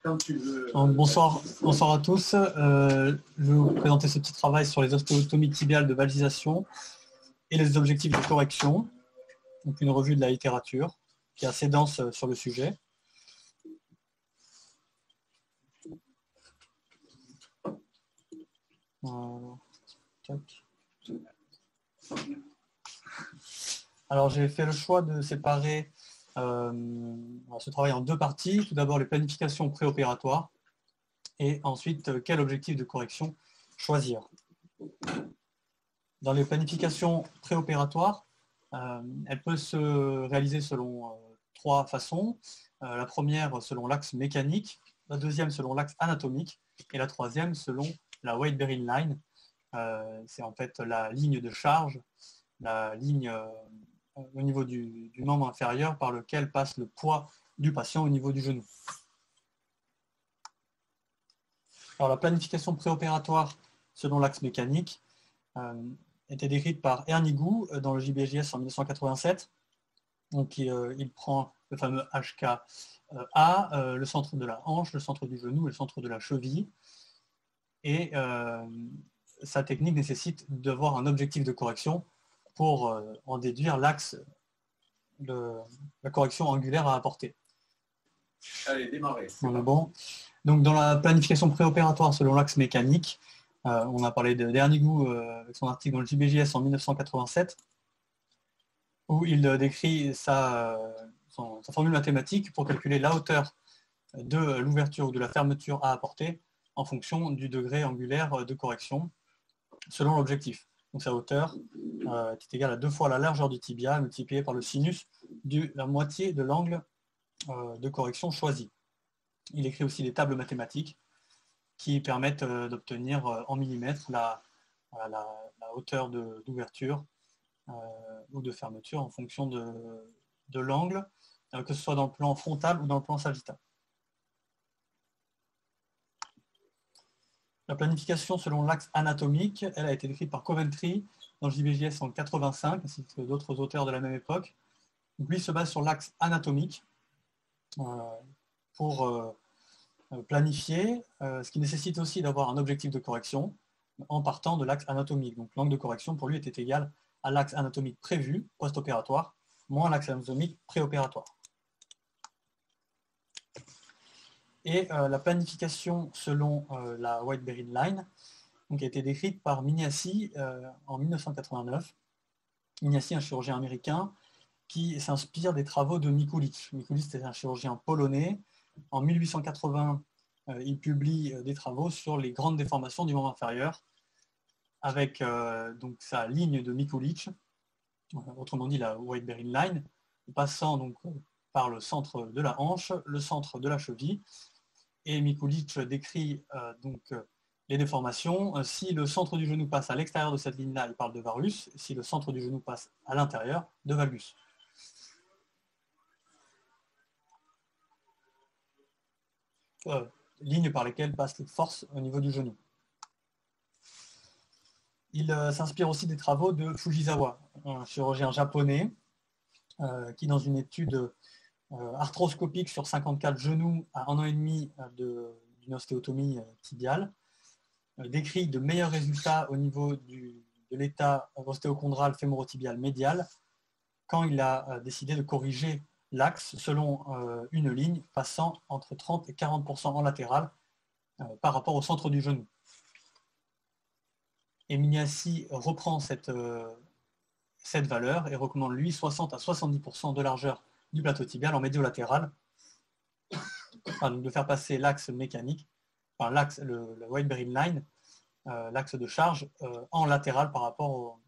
Quand tu veux. Donc, bonsoir à tous. Je vais vous présenter ce petit travail sur les ostéotomies tibiales de valgisation et les objectifs de correction. Donc une revue de la littérature qui est assez dense sur le sujet. Alors j'ai fait le choix de séparer ce travail en deux parties. Tout d'abord les planifications préopératoires et ensuite quel objectif de correction choisir. Dans les planifications préopératoires, elle peut se réaliser selon trois façons. La première selon l'axe mécanique, la deuxième selon l'axe anatomique et la troisième selon la weight bearing line. C'est en fait la ligne de charge, la ligne au niveau du membre inférieur par lequel passe le poids du patient au niveau du genou. Alors la planification préopératoire selon l'axe mécanique était décrite par Ernigou dans le JBJS en 1987. Donc il prend le fameux HKA, le centre de la hanche, le centre du genou et le centre de la cheville. Et sa technique nécessite d'avoir un objectif de correction pour en déduire l'axe de la correction angulaire à apporter. Allez, démarrer. Voilà, bon. Donc dans la planification préopératoire selon l'axe mécanique, on a parlé d'Ernigou avec son article dans le JBJS en 1987, où il décrit sa formule mathématique pour calculer la hauteur de l'ouverture ou de la fermeture à apporter en fonction du degré angulaire de correction selon l'objectif. Donc sa hauteur est égale à 2 fois la largeur du tibia multipliée par le sinus de la moitié de l'angle de correction choisi. Il écrit aussi des tables mathématiques qui permettent d'obtenir en millimètres la hauteur d'ouverture ou de fermeture en fonction de l'angle, que ce soit dans le plan frontal ou dans le plan sagittal. La planification selon l'axe anatomique, elle a été décrite par Coventry dans le JBJS en 85, ainsi que d'autres auteurs de la même époque. Donc, lui se base sur l'axe anatomique pour planifier, ce qui nécessite aussi d'avoir un objectif de correction en partant de l'axe anatomique. Donc l'angle de correction pour lui était égal à l'axe anatomique prévu, post-opératoire, moins l'axe anatomique préopératoire. Et la planification selon la weight bearing line donc, a été décrite par Mignassi en 1989. Mignassi, un chirurgien américain qui s'inspire des travaux de Mikulicz. Mikulicz est un chirurgien polonais. En 1880, il publie des travaux sur les grandes déformations du membre inférieur avec donc, sa ligne de Mikulicz, autrement dit la weight bearing line, passant donc par le centre de la hanche, le centre de la cheville. Et Mikulicz décrit donc les déformations. Si le centre du genou passe à l'extérieur de cette ligne-là, il parle de varus. Si le centre du genou passe à l'intérieur, de valgus. Lignes par lesquelles passe les forces au niveau du genou. Il s'inspire aussi des travaux de Fujisawa, un chirurgien japonais, qui dans une étude arthroscopique sur 54 genoux à 1 an et demi d'une ostéotomie tibiale, décrit de meilleurs résultats au niveau de l'état ostéochondral fémorotibial médial quand il a décidé de corriger l'axe selon une ligne passant entre 30 et 40% en latéral par rapport au centre du genou. Et Mignassi reprend cette valeur et recommande lui 60 à 70% de largeur du plateau tibial en médiolatéral, donc de faire passer l'axe mécanique, enfin l'axe, le weight bearing line, l'axe de charge en latéral par rapport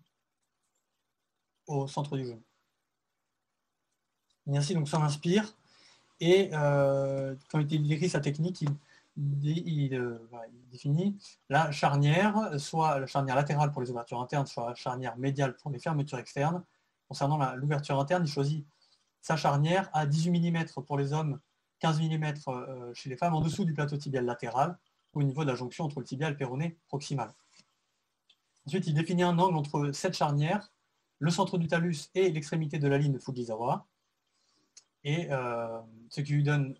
au centre du genou. Mignassi donc s'en inspire et quand il décrit sa technique, il définit la charnière, soit la charnière latérale pour les ouvertures internes, soit la charnière médiale pour les fermetures externes. Concernant l'ouverture interne, il choisit sa charnière à 18 mm pour les hommes, 15 mm chez les femmes, en dessous du plateau tibial latéral, au niveau de la jonction entre le tibia et le péroné proximal. Ensuite, il définit un angle entre cette charnière, le centre du talus et l'extrémité de la ligne de Fujisawa, et ce qui lui donne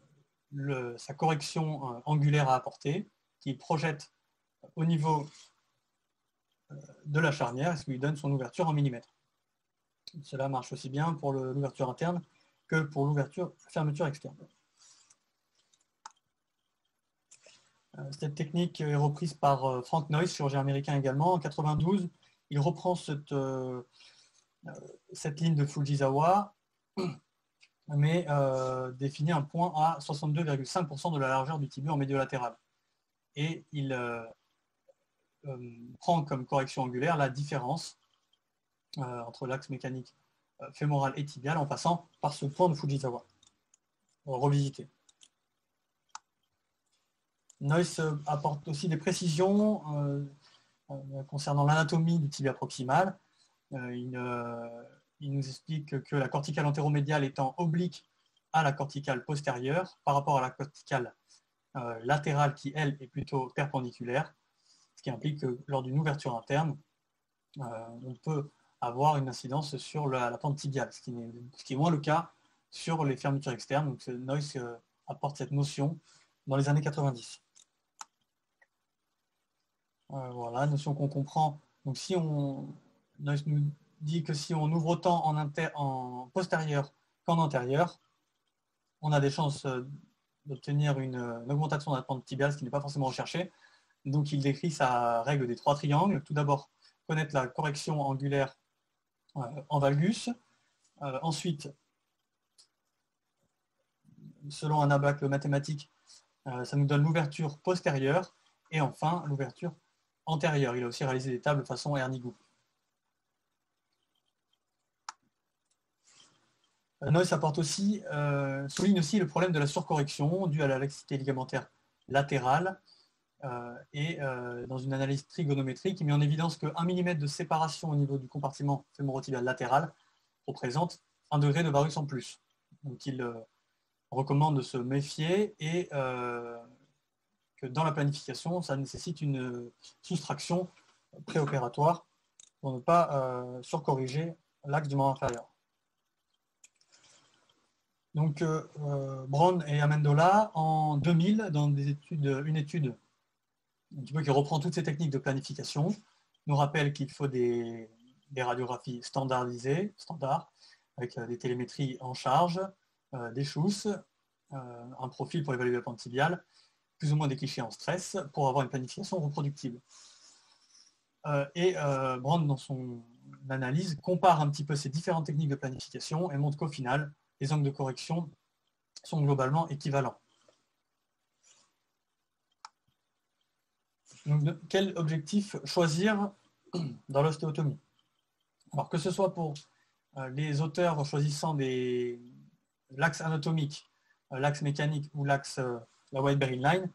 sa correction angulaire à apporter, qu'il projette au niveau de la charnière, ce qui lui donne son ouverture en millimètres. Cela marche aussi bien pour l'ouverture interne que pour fermeture externe. Cette technique est reprise par Frank Noyes, chirurgien américain également. En 1992, il reprend cette ligne de Fujisawa, mais définit un point à 62,5% de la largeur du tibial en médiolatéral. Et il prend comme correction angulaire la différence entre l'axe mécanique fémoral et tibial en passant par ce point de Fujisawa. Revisité. Noyes apporte aussi des précisions concernant l'anatomie du tibia proximal. Il nous explique que la corticale antéromédiale étant oblique à la corticale postérieure par rapport à la corticale latérale qui, elle, est plutôt perpendiculaire, ce qui implique que lors d'une ouverture interne, on peut avoir une incidence sur la pente tibiale, ce qui est moins le cas sur les fermetures externes. Donc Noyes apporte cette notion dans les années 90. Voilà, notion qu'on comprend. Donc si Noyes nous dit que si on ouvre autant en postérieur qu'en antérieur, on a des chances d'obtenir une augmentation de la pente tibiale, ce qui n'est pas forcément recherché. Donc il décrit sa règle des 3 triangles. Tout d'abord, connaître la correction angulaire en valgus. Ensuite, selon un abacle mathématique, ça nous donne l'ouverture postérieure. Et enfin, l'ouverture antérieure. Il a aussi réalisé des tables façon Ernigout. Noyes souligne aussi le problème de la surcorrection due à la laxité ligamentaire latérale et dans une analyse trigonométrique, il met en évidence que 1 mm de séparation au niveau du compartiment fémorotibial latéral représente 1 degré de varus en plus. Donc il recommande de se méfier et que dans la planification, ça nécessite une soustraction préopératoire pour ne pas surcorriger l'axe du membre inférieur. Donc, Brown et Amendola, en 2000, dans une étude un petit peu qui reprend toutes ces techniques de planification, nous rappelle qu'il faut des radiographies standardisées, avec des télémétries en charge, des chousses, un profil pour évaluer la pente tibiale, plus ou moins des clichés en stress, pour avoir une planification reproductible. Brown, dans son analyse, compare un petit peu ces différentes techniques de planification et montre qu'au final, les angles de correction sont globalement équivalents. Donc, quel objectif choisir dans l'ostéotomie? Alors que ce soit pour les auteurs choisissant l'axe anatomique, l'axe mécanique ou l'axe la White-Berry line,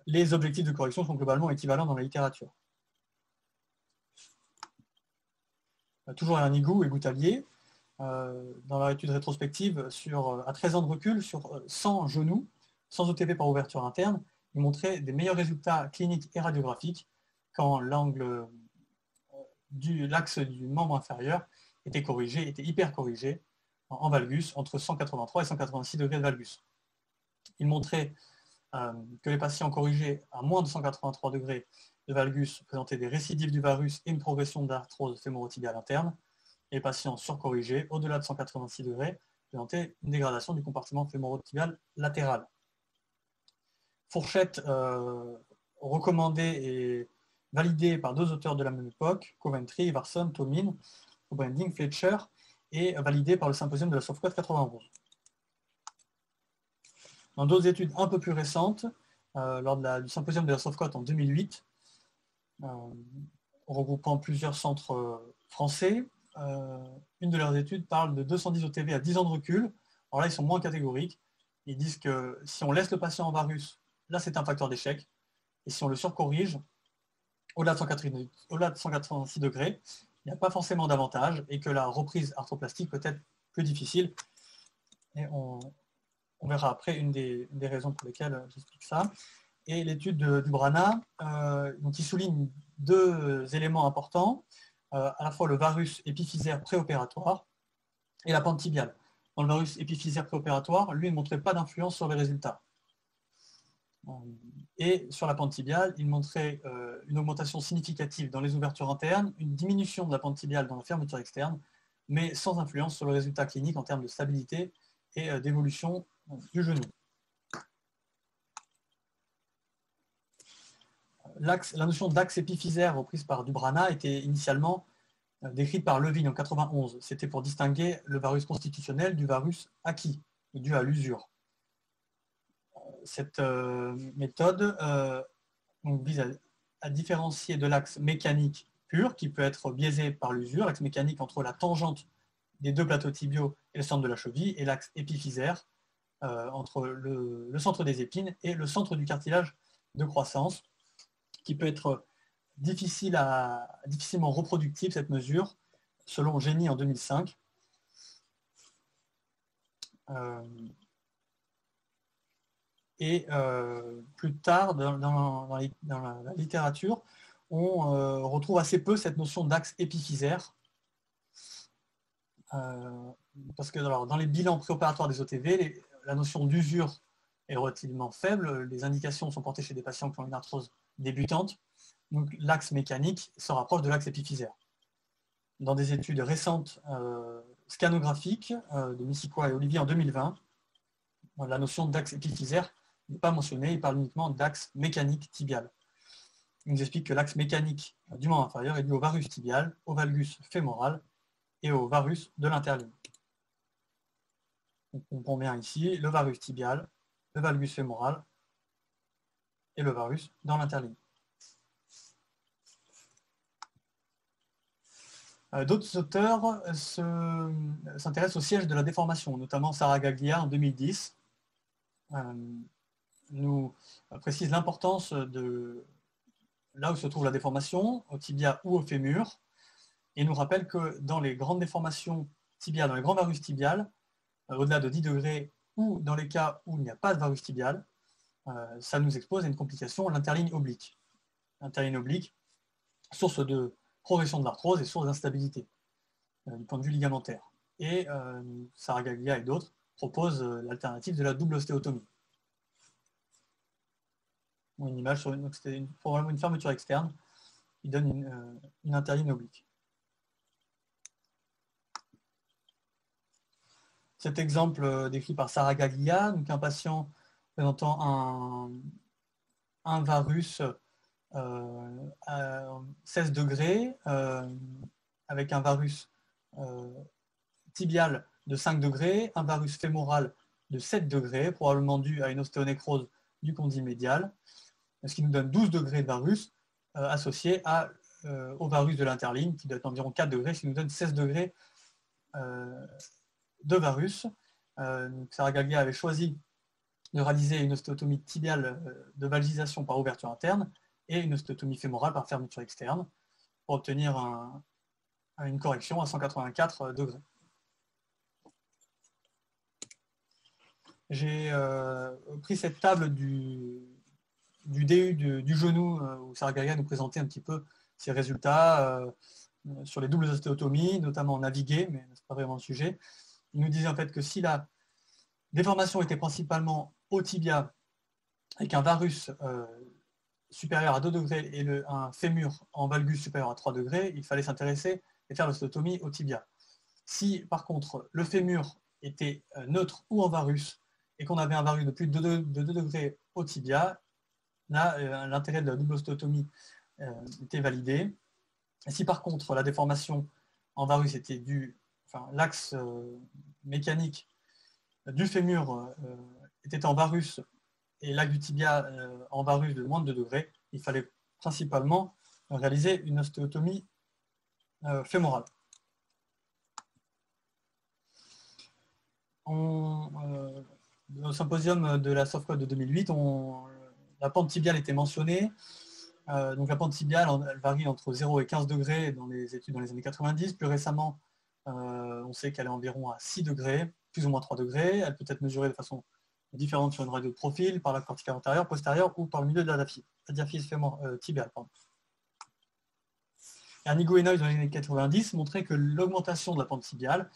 les objectifs de correction sont globalement équivalents dans la littérature. Toujours Ernigout et Goutalier, dans leur étude rétrospective à 13 ans de recul sur 100 genoux, sans OTP par ouverture interne, ils montraient des meilleurs résultats cliniques et radiographiques quand l'angle l'axe du membre inférieur était hyper corrigé en valgus entre 183 et 186 degrés de valgus. Ils montraient que les patients corrigés à moins de 183 degrés de valgus présentaient des récidives du varus et une progression d'arthrose fémorotibiale interne. Et les patients surcorrigés, au-delà de 186 degrés, présentaient une dégradation du compartiment fémorotibial latéral. Fourchette recommandée et validée par 2 auteurs de la même époque, Coventry, Varson, Tomin, Branding, Fletcher, et validée par le symposium de la Softcode 91. Dans d'autres études un peu plus récentes, lors du symposium de la Softcode en 2008, regroupant plusieurs centres français, une de leurs études parle de 210 OTV à 10 ans de recul. Alors là, ils sont moins catégoriques. Ils disent que si on laisse le patient en varus, là, c'est un facteur d'échec. Et si on le surcorrige, au-delà de 186 degrés, il n'y a pas forcément d'avantage et que la reprise arthroplastique peut être plus difficile. Et on verra après une des raisons pour lesquelles j'explique ça. Et l'étude du Brana, donc il souligne 2 éléments importants, à la fois le varus épiphysaire préopératoire et la pente tibiale. Dans le varus épiphysaire préopératoire, lui, il ne montrait pas d'influence sur les résultats. Et sur la pente tibiale, il montrait une augmentation significative dans les ouvertures internes, une diminution de la pente tibiale dans la fermeture externe, mais sans influence sur le résultat clinique en termes de stabilité et d'évolution du genou. La notion d'axe épiphysaire reprise par Dubrana était initialement décrite par Levine en 91. C'était pour distinguer le varus constitutionnel du varus acquis, dû à l'usure. Cette méthode vise à différencier de l'axe mécanique pur, qui peut être biaisé par l'usure, l'axe mécanique entre la tangente des deux plateaux tibiaux et le centre de la cheville, et l'axe épiphysaire entre le centre des épines et le centre du cartilage de croissance, qui peut être difficilement reproductible, cette mesure, selon Génie en 2005. Plus tard, dans la littérature, on retrouve assez peu cette notion d'axe épiphysaire. Parce que dans les bilans préopératoires des OTV, la notion d'usure est relativement faible. Les indications sont portées chez des patients qui ont une arthrose débutante. Donc l'axe mécanique se rapproche de l'axe épiphysaire. Dans des études récentes scanographiques de Missikoa et Olivier en 2020, la notion d'axe épiphysaire n'est pas mentionnée, il parle uniquement d'axe mécanique tibial. Il nous explique que l'axe mécanique du membre inférieur est dû au varus tibial, au valgus fémoral et au varus de l'interligne. On comprend bien ici le varus tibial, le valgus fémoral et le varus dans l'interligne. D'autres auteurs s'intéressent au siège de la déformation, notamment Sarah Gaglia en 2010. Nous précise l'importance de là où se trouve la déformation, au tibia ou au fémur, et nous rappelle que dans les grandes déformations tibiales, dans les grands varus tibiales, au-delà de 10 degrés, ou dans les cas où il n'y a pas de varus tibial, ça nous expose à une complication, l'interligne oblique. L'interligne oblique, source de progression de l'arthrose et source d'instabilité du point de vue ligamentaire. Et Sarah Gaglia et d'autres proposent l'alternative de la double ostéotomie. Une image sur c'était probablement une fermeture externe, il donne une interligne oblique. Cet exemple décrit par Sarah Gaglia, donc un patient présentant un varus à 16 degrés, avec un varus tibial de 5 degrés, un varus fémoral de 7 degrés, probablement dû à une ostéonécrose du condyle médial, ce qui nous donne 12 degrés de varus associés au varus de l'interligne, qui doit être environ 4 degrés, ce qui nous donne 16 degrés de varus. Sarah Gaglia avait choisi de réaliser une ostéotomie tibiale de valgisation par ouverture interne et une ostéotomie fémorale par fermeture externe pour obtenir une correction à 184 degrés. J'ai pris cette table du DU du genou où Sarah Gaglia nous présentait un petit peu ses résultats sur les doubles ostéotomies, notamment naviguer, mais ce n'est pas vraiment le sujet. Il nous disait en fait que si la déformation était principalement au tibia avec un varus supérieur à 2 degrés et un fémur en valgus supérieur à 3 degrés, il fallait s'intéresser et faire l'ostéotomie au tibia. Si par contre le fémur était neutre ou en varus et qu'on avait un varus de plus de 2 degrés au tibia, là l'intérêt de la double ostéotomie était validé. Et si par contre la déformation en varus était due, l'axe mécanique du fémur était en varus et l'axe du tibia en varus de moins de 2 degrés, il fallait principalement réaliser une ostéotomie fémorale. Au symposium de la SOFCOD de 2008, la pente tibiale était mentionnée. Donc la pente tibiale, elle varie entre 0 et 15 degrés dans les études dans les années 90. Plus récemment, on sait qu'elle est environ à 6 degrés, plus ou moins 3 degrés. Elle peut être mesurée de façon différente sur une radio de profil, par la corticale antérieure, postérieure ou par le milieu de la diaphyse tibiale. Ernigo et Noyes dans les années 90 montraient que l'augmentation de la pente tibiale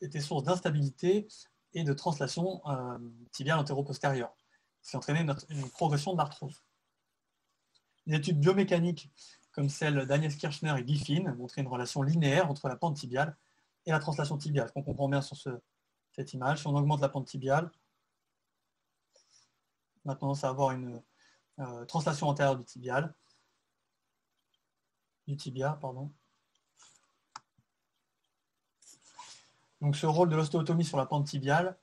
était source d'instabilité et de translation tibiale antéro-postérieure. ce qui entraînait une progression de l'arthrose. Des études biomécaniques comme celle d'Agnès Kirchner et Guy Finn montraient une relation linéaire entre la pente tibiale et la translation tibiale. Ce qu'on comprend bien sur cette image, si on augmente la pente tibiale, on a tendance à avoir une translation antérieure du tibia. Donc ce rôle de l'ostéotomie sur la pente tibiale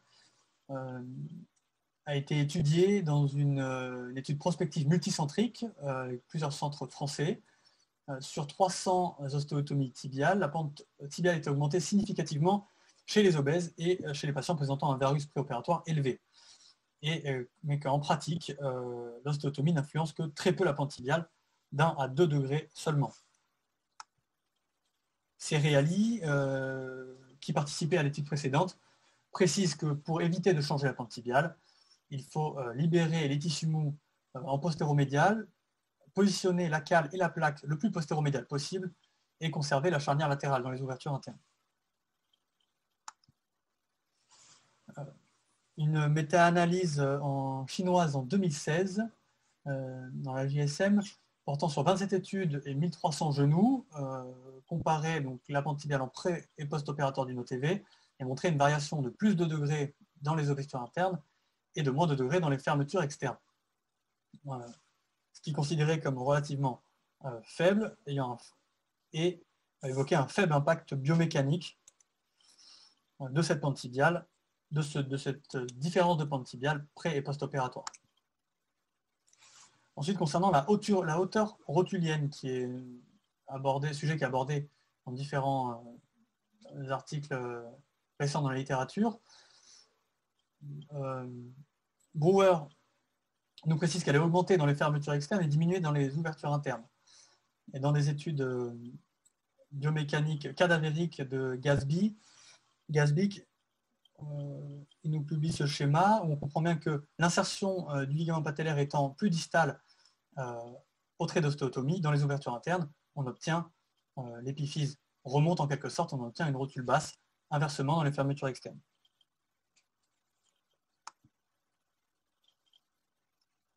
a été étudié dans une étude prospective multicentrique avec plusieurs centres français. Sur 300 ostéotomies tibiales, la pente tibiale était augmentée significativement chez les obèses et chez les patients présentant un verrus préopératoire élevé. Mais qu'en pratique, l'ostéotomie n'influence que très peu la pente tibiale, d'1 à 2 degrés seulement. Cereali, qui participait à l'étude précédente, précise que pour éviter de changer la pente tibiale, il faut libérer les tissus mous en postéromédial, positionner la cale et la plaque le plus postéromédial possible et conserver la charnière latérale dans les ouvertures internes. Une méta-analyse chinoise en 2016 dans la JSM portant sur 27 études et 1300 genoux comparait donc la pente tibiale en pré- et post-opératoire d'une OTV et montrait une variation de plus de degrés dans les ouvertures internes et de moins de degrés dans les fermetures externes. Voilà. Ce qui est considéré comme relativement faible et évoquer un faible impact biomécanique de cette pente tibiale, de cette différence de pente tibiale pré- et post-opératoire. Ensuite, concernant la hauteur rotulienne, qui est sujet qui est abordé dans différents articles récents dans la littérature, Brewer nous précise qu'elle est augmentée dans les fermetures externes et diminuée dans les ouvertures internes. Et dans des études biomécaniques cadavériques de Gasbeek, il nous publie ce schéma où on comprend bien que l'insertion du ligament patellaire étant plus distale au trait d'ostéotomie, dans les ouvertures internes, on obtient, l'épiphyse remonte en quelque sorte, on obtient une rotule basse, inversement dans les fermetures externes.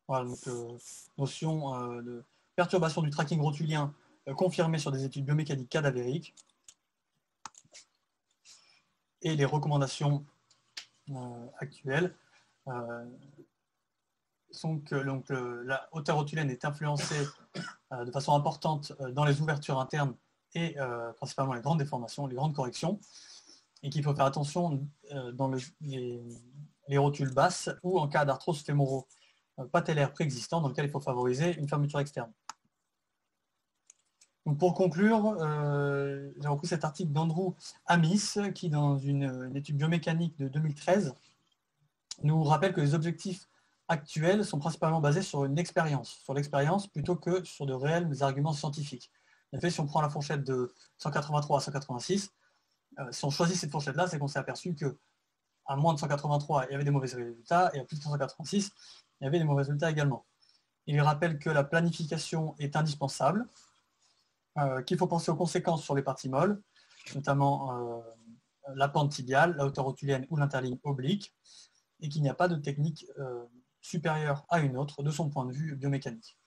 Voilà, donc notion de perturbation du tracking rotulien confirmée sur des études biomécaniques cadavériques. Et les recommandations actuelles sont que la hauteur rotulienne est influencée de façon importante dans les ouvertures internes et principalement les grandes déformations, les grandes corrections, et qu'il faut faire attention dans les rotules basses ou en cas d'arthrose fémoro-patellaire préexistant dans lequel il faut favoriser une fermeture externe. Donc pour conclure, j'ai repris cet article d'Andrew Amis qui, dans une étude biomécanique de 2013, nous rappelle que les objectifs actuels sont principalement basés sur l'expérience plutôt que sur de réels arguments scientifiques. En effet, si on prend la fourchette de 183 à 186, si on choisit cette fourchette-là, c'est qu'on s'est aperçu qu'à moins de 183, il y avait des mauvais résultats, et à plus de 186, il y avait des mauvais résultats également. Il rappelle que la planification est indispensable, qu'il faut penser aux conséquences sur les parties molles, notamment la pente tibiale, la hauteur rotulienne ou l'interligne oblique, et qu'il n'y a pas de technique supérieure à une autre de son point de vue biomécanique.